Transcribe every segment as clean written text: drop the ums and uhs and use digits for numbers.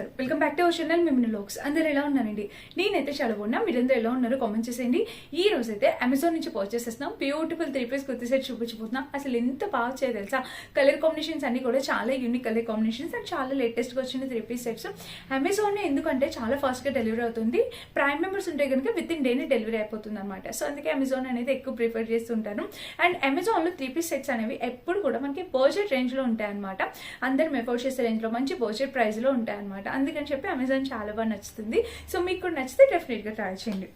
నమస్కారం, welcome back to our channel మిమ్ని vlogs. అందరు ఎలా ఉన్నారండి? నేనైతే చాలా బాగున్నా. మీరందరూ ఎలా ఉన్నారో కామెంట్ చేసేయండి. ఈ రోజు అయితే అమెజాన్ నుంచి పర్చేస్ చేస్తున్నాం. బ్యూటిఫుల్ 3 పీస్ కుర్తీ సెట్ చూపించబోతున్నాం. అసలు ఎంత బాగా చేయదు తెలుసా? కలర్ కాంబినేషన్స్ అన్ని కూడా చాలా యూనిక్ కలర్ కాంబినేషన్స్ అండ్ చాలా లేటెస్ట్ గా వచ్చిన 3 పీస్ సెట్స్. అమెజాన్ ఎందుకంటే చాలా ఫాస్ట్ గా డెలివరీ అవుతుంది. ప్రైమ్ మెంబర్స్ ఉంటే కనుక విత్ ఇన్ డేనే డెలివరీ అయిపోతుంది అనమాట. సో అందుకే అమెజాన్ అనేది ఎక్కువ ప్రిఫర్ చేస్తుంటాను. అండ్ అమెజాన్ లో 3 పీస్ సెట్స్ అనేవి ఎప్పుడు కూడా మనకి బడ్జెట్ రేంజ్ లో ఉంటాయి అనమాట. అందరు ఎఫోర్డ్ చేసే రేంజ్ లో మంచి బడ్జెట్ ప్రైస్ లో ఉంటాయి అనమాట. అందుకని చెప్పి అమెజాన్ చాలా బాగా నచ్చుతుంది. సో మీకు కూడా నచ్చితే డెఫినెట్ గా ట్రై చేయండి.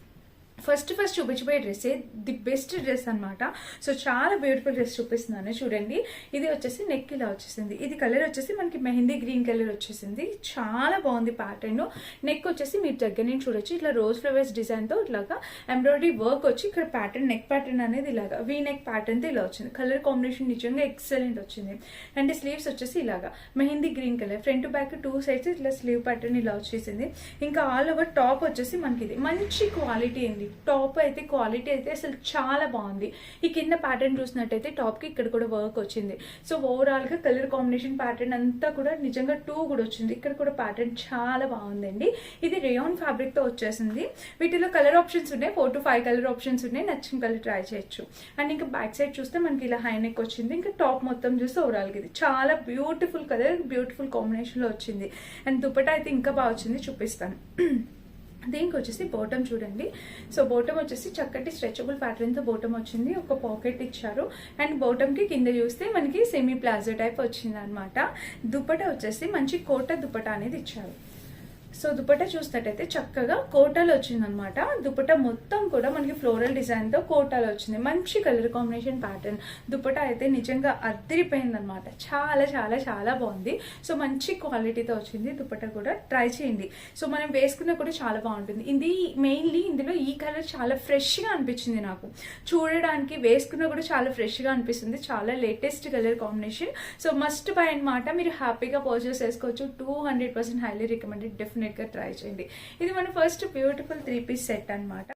ఫస్ట్ చూపించబోయే డ్రెస్సే ది బెస్ట్ డ్రెస్ అనమాట. సో చాలా బ్యూటిఫుల్ డ్రెస్ చూపిస్తున్నాను చూడండి. ఇది వచ్చేసి నెక్ ఇలా వచ్చేసింది. ఇది కలర్ వచ్చేసి మనకి మెహందీ గ్రీన్ కలర్ వచ్చేసింది. చాలా బాగుంది ప్యాటర్న్. నెక్ వచ్చేసి మీరు దగ్గర నుంచి చూడొచ్చు, ఇట్లా రోజ్ ఫ్లవర్స్ డిజైన్ తో ఇట్లాగా ఎంబ్రాయిడరీ వర్క్ వచ్చి ఇక్కడ ప్యాటర్న్ నెక్ ప్యాటర్న్ అనేది ఇలాగా వీ నెక్ ప్యాటర్న్ తో ఇలా వచ్చింది. కలర్ కాంబినేషన్ నిజంగా ఎక్సలెంట్ వచ్చింది. అండ్ స్లీవ్స్ వచ్చేసి ఇలాగా mehndi green colour, front back 2 sides ఇట్లా స్లీవ్ ప్యాటర్న్ ఇలా వచ్చేసింది. ఇంకా ఆల్ ఓవర్ టాప్ వచ్చేసి మనకి ఇది మంచి క్వాలిటీ అండి. టాప్ అయితే క్వాలిటీ అయితే అసలు చాలా బాగుంది. ఈ కింద ప్యాటర్న్ చూసినట్టయితే టాప్ కి ఇక్కడ కూడా వర్క్ వచ్చింది. సో ఓవరాల్ గా కలర్ కాంబినేషన్ ప్యాటర్న్ అంతా కూడా నిజంగా 2 కూడా వచ్చింది. ఇక్కడ కూడా ప్యాటర్న్ చాలా బాగుందండి. ఇది రేయాన్ ఫ్యాబ్రిక్ తో వచ్చేసింది. వీటిలో కలర్ ఆప్షన్స్ ఉన్నాయి, 4 to 5 కలర్ ఆప్షన్స్ ఉన్నాయి. నచ్చిన కలర్ ట్రై చేయొచ్చు. అండ్ ఇంకా బ్యాక్ సైడ్ చూస్తే మనకి ఇలా హై నెక్ వచ్చింది. ఇంకా టాప్ మొత్తం చూస్తే ఓవరాల్ గా ఇది చాలా బ్యూటిఫుల్ కలర్, బ్యూటిఫుల్ కాంబినేషన్ లో వచ్చింది. అండ్ దుపట్టా అయితే ఇంకా బాగా వచ్చింది, చూపిస్తాను. దీనికి వచ్చేసి బోటం చూడండి. సో బోటం వచ్చేసి చక్కటి స్ట్రెచబుల్ ప్యాటర్న్ తో బోటం వచ్చింది. ఒక పాకెట్ ఇచ్చారు. అండ్ బోటం కి కింద చూస్తే మనకి సెమీ ప్లాజో టైప్ వచ్చింది అనమాట. దుపట్టా వచ్చేసి మంచి కోట దుపట్టా అనేది ఇచ్చారు. సో దుపట్టా చూసినట్టయితే చక్కగా కోటాలో వచ్చింది అనమాట. దుపట్టా మొత్తం కూడా మనకి ఫ్లోరల్ డిజైన్ తో కోటాలో వచ్చింది. మంచి కలర్ కాంబినేషన్ ప్యాటర్న్. దుపట్టా అయితే నిజంగా అద్దరిపోయింది అనమాట. చాలా చాలా చాలా బాగుంది. సో మంచి క్వాలిటీతో వచ్చింది. దుపట్టా కూడా ట్రై చేయండి. సో మనం వేసుకున్నా కూడా చాలా బాగుంటుంది. ఇది మెయిన్లీ ఇందులో ఈ కలర్ చాలా ఫ్రెష్ గా అనిపించింది నాకు. చూడడానికి వేసుకున్నా కూడా చాలా ఫ్రెష్ గా అనిపిస్తుంది. చాలా latest colour combination. So must by అనమాట. మీరు హ్యాపీగా పర్చేస్ చేసుకోవచ్చు. 200% హైలీ రికమెండెడ్. డెఫినెట్ గా ట్రై చేయండి. ఇది మన ఫస్ట్ బ్యూటిఫుల్ 3 పీస్ సెట్ అనమాట.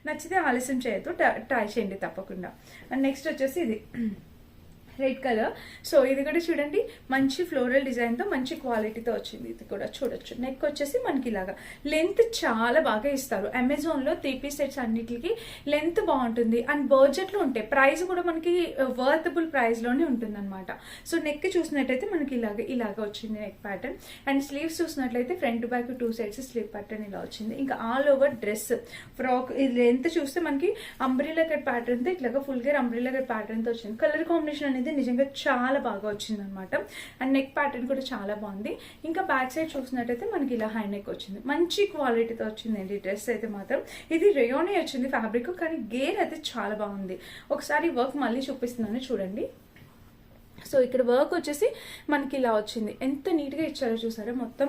నచ్చితే ఆలస్యం చేయొద్దు, ట్రై చేయండి తప్పకుండా. అండ్ నెక్స్ట్ వచ్చేసి ఇది రెడ్ కలర్. సో ఇది కూడా చూడండి, మంచి ఫ్లోరల్ డిజైన్ తో మంచి క్వాలిటీతో వచ్చింది. ఇది కూడా చూడొచ్చు. నెక్ వచ్చేసి మనకి ఇలాగా లెంత్ చాలా బాగా ఇస్తారు. అమెజాన్ లో 3 పీస్ సెట్స్ అన్నిటికి లెంత్ బాగుంటుంది అండ్ బడ్జెట్ లో ఉంటాయి. ప్రైస్ కూడా మనకి వర్తబుల్ ప్రైస్ లోనే ఉంటుంది అనమాట. సో నెక్ చూసినట్టయితే మనకి ఇలాగా వచ్చింది నెక్ ప్యాటర్న్. అండ్ స్లీవ్స్ చూసినట్లయితే front back 2 sides slew pattern ఇలా వచ్చింది. ఇంకా all over dress frock length చూస్తే మనకి అంబ్రిల్లా కట్ ప్యాటర్న్ తో ఇట్లాగా full gear umbrella cut pattern తో వచ్చింది. కలర్ కాంబినేషన్ అనేది నిజంగా చాలా బాగా వచ్చింది అనమాట. అండ్ నెక్ ప్యాటర్న్ కూడా చాలా బాగుంది. ఇంకా బ్యాక్ సైడ్ చూసినట్టయితే మనకి ఇలా హై నెక్ వచ్చింది. మంచి క్వాలిటీతో వచ్చిందండి డ్రెస్ అయితే మాత్రం. ఇది రేయానే వచ్చింది ఫ్యాబ్రిక్, కానీ గేర్ అయితే చాలా బాగుంది. ఒకసారి వర్క్ మళ్ళీ చూపిస్తున్నాను చూడండి. సో ఇక్కడ వర్క్ వచ్చేసి మనకి ఇలా వచ్చింది. ఎంత నీట్గా ఇచ్చారో చూసారా. మొత్తం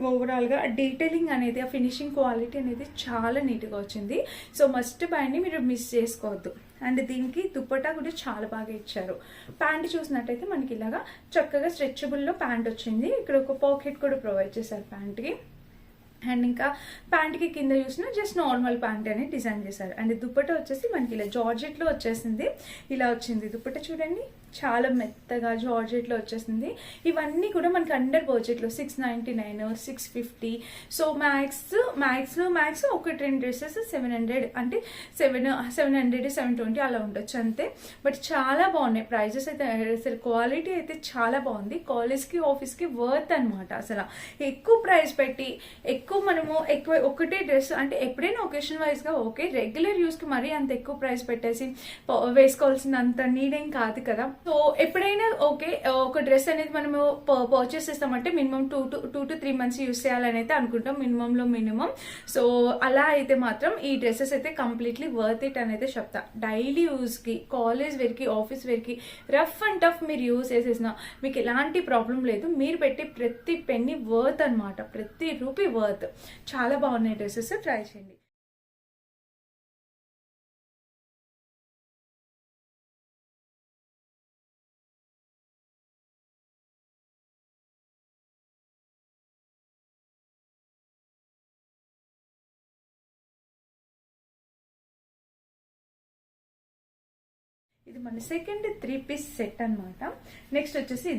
ఓవరాల్గా డీటెయిలింగ్ అనేది, ఆ ఫినిషింగ్ క్వాలిటీ అనేది చాలా నీట్గా వచ్చింది. సో మస్ట్ బైని మీరు మిస్ చేసుకోవద్దు. అండ్ దీనికి దుపట్టా కూడా చాలా బాగా ఇచ్చారు. ప్యాంట్ చూసినట్టయితే మనకి ఇలాగా చక్కగా స్ట్రెచబుల్లో ప్యాంట్ వచ్చింది. ఇక్కడ ఒక పాకెట్ కూడా ప్రొవైడ్ చేశారు ప్యాంట్కి. అండ్ ఇంకా ప్యాంట్కి కింద చూసిన జస్ట్ నార్మల్ ప్యాంట్ అని డిజైన్ చేశారు. అండ్ దుపట్టా వచ్చేసి మనకి ఇలా జార్జెట్ లో వచ్చేసింది. ఇలా వచ్చింది దుపట్టా చూడండి, చాలా మెత్తగా జార్జెట్ లో వచ్చేసింది. ఇవన్నీ కూడా మనకి అండర్ బడ్జెట్ లో 699, 650. సో మ్యాక్స్ ఒక 2 డ్రెస్సెస్ 700, అంటే 700, 720 అలా ఉండొచ్చు అంతే. బట్ చాలా బాగున్నాయి ప్రైజెస్ అయితే. అసలు క్వాలిటీ అయితే చాలా బాగుంది. కాలేజ్ కి ఆఫీస్ కి వర్త్ అనమాట. అసలు ఎక్కువ ప్రైస్ పెట్టి మనము ఒకటే డ్రెస్ అంటే ఎప్పుడైనా ఒకేషన్ వైజ్ గా ఓకే, రెగ్యులర్ యూస్ కి మరీ అంత ఎక్కువ ప్రైస్ పెట్టేసి వేసుకోవాల్సిన అంత నీడేం కాదు కదా. సో ఎప్పుడైనా ఓకే, ఒక డ్రెస్ అనేది మనము పర్చేస్ చేస్తామంటే మినిమం 2 to 3 months యూస్ చేయాలని అయితే అనుకుంటాం, మినిమం. సో అలా అయితే మాత్రం ఈ డ్రెస్సెస్ అయితే కంప్లీట్లీ వర్త్ ఇట్ అని అయితే చెప్తా. డైలీ యూస్ కి, కాలేజ్ వేర్ కి, ఆఫీస్ వేర్ కి, రఫ్ అండ్ టఫ్ మీరు యూస్ చేసేసిన మీకు ఎలాంటి ప్రాబ్లం లేదు. మీరు పెట్టే ప్రతి పెన్ని వర్త్ అనమాట, ప్రతి రూపీ వర్త్. చాలా బాగున్నాయి డ్రెస్సెస్, ట్రై చేయండి. ఇది మన సెకండ్ 3 పీస్ సెట్ అన్నమాట. నెక్స్ట్ వచ్చేసి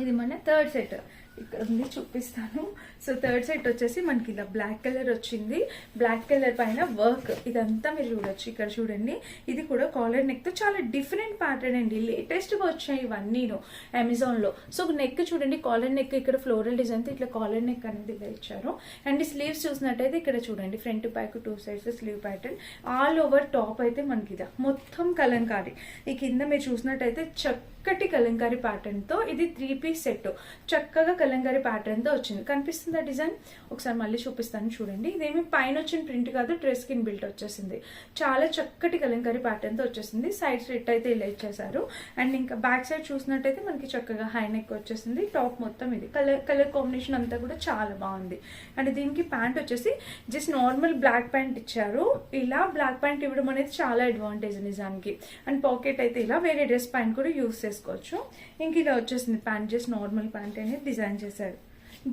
ఇది మన థర్డ్ సెట్. ఇక్కడ ఉంది చూపిస్తాను. సో థర్డ్ సెట్ వచ్చేసి మనకి ఇలా బ్లాక్ కలర్ వచ్చింది. బ్లాక్ కలర్ పైన వర్క్ ఇదంతా మీరు చూడొచ్చు. ఇక్కడ చూడండి, ఇది కూడా కాలర్ నెక్ తో చాలా డిఫరెంట్ ప్యాటర్న్ అండి. లేటెస్ట్ గా వచ్చాయి ఇవన్నీను అమెజాన్ లో. సో నెక్ చూడండి, కాలర్ నెక్ ఇక్కడ ఫ్లోరల్ డిజైన్ తో ఇట్లా కాలర్ నెక్ అనేది ఇలా ఇచ్చారు. అండ్ స్లీవ్స్ చూసినట్టయితే ఇక్కడ చూడండి, front back 2 sides slew pattern. All over top అయితే మనకి ఇది మొత్తం కలంకారీ. ఈ కింద మీరు చూసినట్టయితే చక్కటి కలంకారీ ప్యాటర్న్ తో ఇది 3 పీస్ సెట్. చక్కగా కలంకారీ ప్యాటర్న్ తో వచ్చింది. కనిపిస్తుందా డిజైన్? ఒకసారి మళ్ళీ చూపిస్తాను చూడండి. ఇదేమి పైన వచ్చిన ప్రింట్ కాదు, డ్రెస్ కింద బిల్ట్ వచ్చేసింది. చాలా చక్కటి కలంకారీ ప్యాటర్న్ తో వచ్చేసింది. సైడ్ స్లిట్ అయితే ఇలా ఇచ్చేసారు. అండ్ ఇంకా బ్యాక్ సైడ్ చూసినట్టయితే మనకి చక్కగా హై నెక్ వచ్చేసింది. టాప్ మొత్తం ఇది కలర్ కాంబినేషన్ అంతా కూడా చాలా బాగుంది. అండ్ దీనికి ప్యాంట్ వచ్చేసి జస్ట్ నార్మల్ బ్లాక్ ప్యాంట్ ఇచ్చారు. ఇలా బ్లాక్ ప్యాంట్ ఇవ్వడం అనేది చాలా అడ్వాంటేజ్ నిజానికి. అండ్ పాకెట్ అయితే ఇలా వేరే డ్రెస్ ప్యాంట్ కూడా యూస్ చేసుకోవచ్చు. ఇంక ఇలా వచ్చేసింది ప్యాంట్, జస్ట్ నార్మల్ ప్యాంట్ అనేది డిజైన్ చేశారు.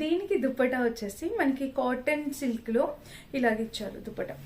దీనికి దుప్పటా వచ్చేసి మనకి కాటన్ సిల్క్ లో ఇలాగ ఇచ్చారు. దుప్పటా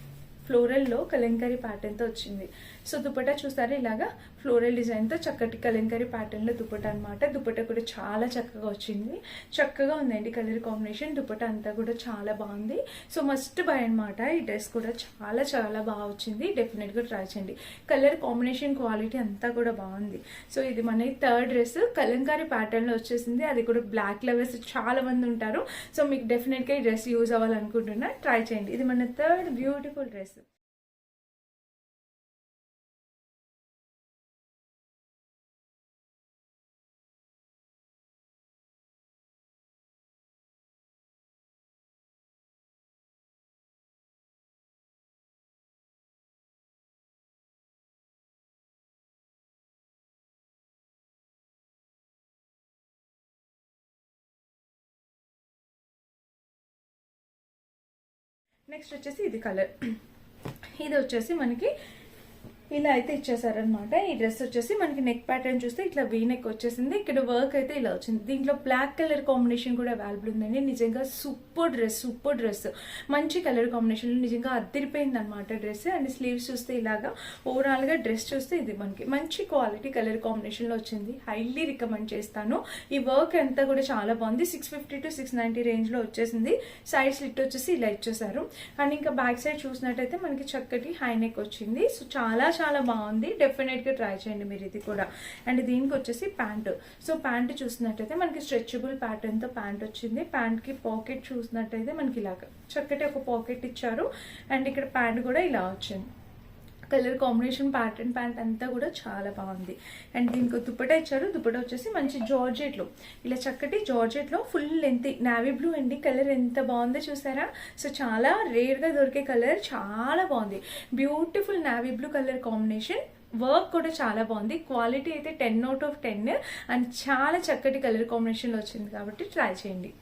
ఫ్లోరల్ లో కలంకారీ ప్యాటర్న్ తో వచ్చింది. సో దుపట్టా చూస్తారా, ఇలాగా ఫ్లోరల్ డిజైన్ తో చక్కటి కలంకారీ ప్యాటర్న్ లో దుపట్టా అనమాట. దుపట్టా కూడా చాలా చక్కగా వచ్చింది. చక్కగా ఉందండి కలర్ కాంబినేషన్. దుపట్టా అంతా కూడా చాలా బాగుంది. సో మస్ట్ బై అనమాట. ఈ డ్రెస్ కూడా చాలా చాలా బాగా వచ్చింది. డెఫినెట్ గా ట్రై చేయండి. కలర్ కాంబినేషన్ క్వాలిటీ అంతా కూడా బాగుంది. సో ఇది మన థర్డ్ డ్రెస్ కలంకారీ ప్యాటర్న్ లో వచ్చేసింది. అది కూడా బ్లాక్ లవర్స్ చాలా మంది ఉంటారు. సో మీకు డెఫినెట్ గా ఈ డ్రెస్ యూజ్ అవ్వాలనుకుంటున్నా, ట్రై చేయండి. ఇది మన థర్డ్ బ్యూటిఫుల్ డ్రెస్. నెక్స్ట్ వచ్చేసి ఇది కలర్. ఇది వచ్చేసి మనకి ఇలా అయితే ఇచ్చేసారనమాట. ఈ డ్రెస్ వచ్చేసి మనకి నెక్ ప్యాటర్న్ చూస్తే ఇట్లా వీ నెక్ వచ్చేసింది. ఇక్కడ వర్క్ అయితే ఇలా వచ్చింది. దీంట్లో బ్లాక్ కలర్ కాంబినేషన్ కూడా అవైలబుల్ ఉందండి. నిజంగా సూపర్ డ్రెస్. మంచి కలర్ కాంబినేషన్ లో నిజంగా అద్దరిపోయింది అనమాట డ్రెస్. అండ్ స్లీవ్స్ చూస్తే ఇలాగా ఓవరాల్ గా డ్రెస్ చూస్తే ఇది మనకి మంచి క్వాలిటీ కలర్ కాంబినేషన్ లో వచ్చింది. హైలీ రికమెండ్ చేస్తాను. ఈ వర్క్ అంతా కూడా చాలా బాగుంది. 650 to 690 రేంజ్ లో వచ్చేసింది. సైడ్ స్లిట్ వచ్చేసి ఇలా ఇచ్చేసారు. అండ్ ఇంకా బ్యాక్ సైడ్ చూసినట్టయితే మనకి చక్కటి హై నెక్ వచ్చింది. సో చాలా చాలా బాగుంది. డెఫినెట్ గా ట్రై చేయండి మీరు ఇది కూడా. అండ్ దీనికి వచ్చేసి ప్యాంట్. సో ప్యాంట్ చూసినట్టయితే మనకి స్ట్రెచబుల్ ప్యాటర్న్ తో ప్యాంట్ వచ్చింది. ప్యాంట్ కి పాకెట్ చూసినట్టయితే మనకి ఇలాగా చక్కటి ఒక పాకెట్ ఇచ్చారు. అండ్ ఇక్కడ ప్యాంట్ కూడా ఇలా వచ్చింది. కలర్ కాంబినేషన్ ప్యాటర్న్ ప్యాంట్ అంతా కూడా చాలా బాగుంది. అండ్ దీనికి దుపట్టా ఇచ్చారు. దుపట్టా వచ్చేసి మంచి జార్జెట్ లో ఇలా చక్కటి జార్జెట్ లో ఫుల్ లెంత్ నావీ బ్లూ అండి. కలర్ ఎంత బాగుందో చూసారా. సో చాలా రేర్ గా దొరికే కలర్, చాలా బాగుంది. Beautiful navy blue colour combination. Work కూడా చాలా బాగుంది. క్వాలిటీ అయితే 10 out of 10. అండ్ చాలా చక్కటి కలర్ కాంబినేషన్ లో వచ్చింది కాబట్టి ట్రై చేయండి.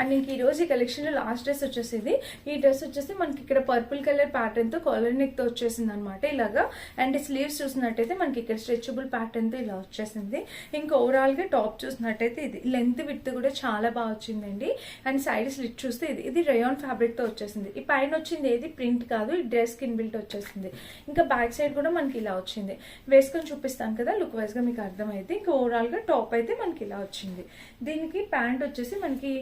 అండ్ ఇంక ఈ రోజు ఈ కలెక్షన్ లో లాస్ట్ డ్రెస్ వచ్చేసింది. ఈ డ్రెస్ వచ్చేసి మనకి ఇక్కడ పర్పుల్ కలర్ ప్యాటర్న్ తో కాలర్ నెక్ తో వచ్చేసింది అనమాట ఇలాగా. అండ్ స్లీవ్స్ చూసినట్టయితే మనకి ఇక్కడ స్ట్రెచబుల్ ప్యాటర్న్ తో ఇలా వచ్చేసింది. ఇంకా ఓవరాల్ గా టాప్ చూసినట్టయితే ఇది లెంత్ విడ్త్ కూడా చాలా బాగా వచ్చిందండి. అండ్ సైడ్ స్లిట్ చూస్తే ఇది రేయాన్ ఫ్యాబ్రిక్ తో వచ్చేసింది. ఈ పైన వచ్చింది ఏది ప్రింట్ కాదు, ఈ డ్రెస్ కిన్ బిల్ట్ వచ్చేసింది. ఇంకా బ్యాక్ సైడ్ కూడా మనకి ఇలా వచ్చింది. వేసుకొని చూపిస్తాను కదా, లుక్ వైజ్ గా మీకు అర్థమైతే. ఇంకా ఓవరాల్ గా టాప్ అయితే మనకి ఇలా వచ్చింది. దీనికి ప్యాంట్ వచ్చేసి మనకి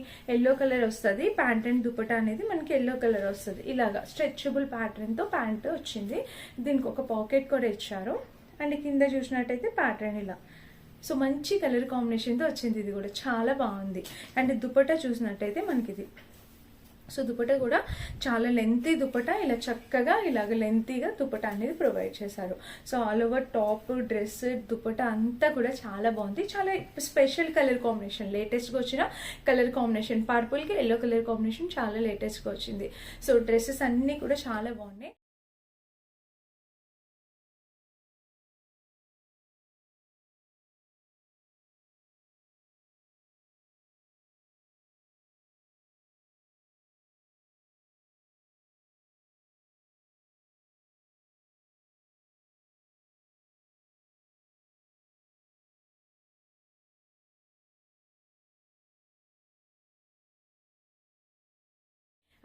ఎల్లో కలర్ వస్తుంది. ప్యాంట్ అండ్ దుపట్టా అనేది మనకి ఎల్లో కలర్ వస్తుంది. ఇలాగా స్ట్రెచబుల్ ప్యాటర్న్ తో ప్యాంట్ వచ్చింది. దీనికి ఒక పాకెట్ కూడా ఇచ్చారు. అండ్ కింద చూసినట్టయితే ప్యాటర్న్ ఇలా. సో మంచి కలర్ కాంబినేషన్ తో వచ్చింది. ఇది కూడా చాలా బాగుంది. అండ్ దుపట్టా చూసినట్టయితే మనకి ఇది. సో దుపట్టా కూడా చాలా లెంతీ దుపట్టా. ఇలా చక్కగా ఇలాగ లెంతీగా దుపట్టా అనేది ప్రొవైడ్ చేశారు. So all over top dress dupatta అంతా కూడా చాలా బాగుంది. చాలా స్పెషల్ కలర్ కాంబినేషన్, లేటెస్ట్ గా వచ్చిన కలర్ కాంబినేషన్. పర్పుల్ కి ఎల్లో కలర్ కాంబినేషన్ చాలా లేటెస్ట్ గా వచ్చింది. సో డ్రెస్సెస్ అన్ని కూడా చాలా బాగున్నాయి.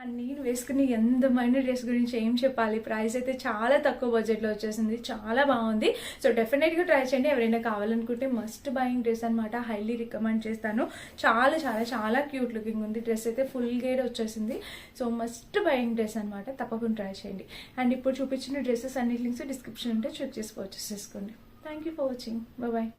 అండ్ నేను వేసుకుని అందమైన డ్రెస్ గురించి ఏం చెప్పాలి, ప్రైస్ అయితే చాలా తక్కువ బడ్జెట్లో వచ్చేసింది, చాలా బాగుంది. సో డెఫినెట్గా ట్రై చేయండి. ఎవరైనా కావాలనుకుంటే మస్ట్ బయింగ్ డ్రెస్ అనమాట, హైలీ రికమెండ్ చేస్తాను. చాలా చాలా చాలా క్యూట్ లుకింగ్ ఉంది. డ్రెస్ అయితే ఫుల్ గేడ్ వచ్చేసింది. సో మస్ట్ బయింగ్ డ్రెస్ అనమాట, తప్పకుండా ట్రై చేయండి. అండ్ ఇప్పుడు చూపించిన డ్రెస్సెస్ అన్ని లింక్స్ డిస్క్రిప్షన్ ఉంటే చెక్ చేసి పర్చేస్ చేసుకోండి. Thank you for watching. Bye.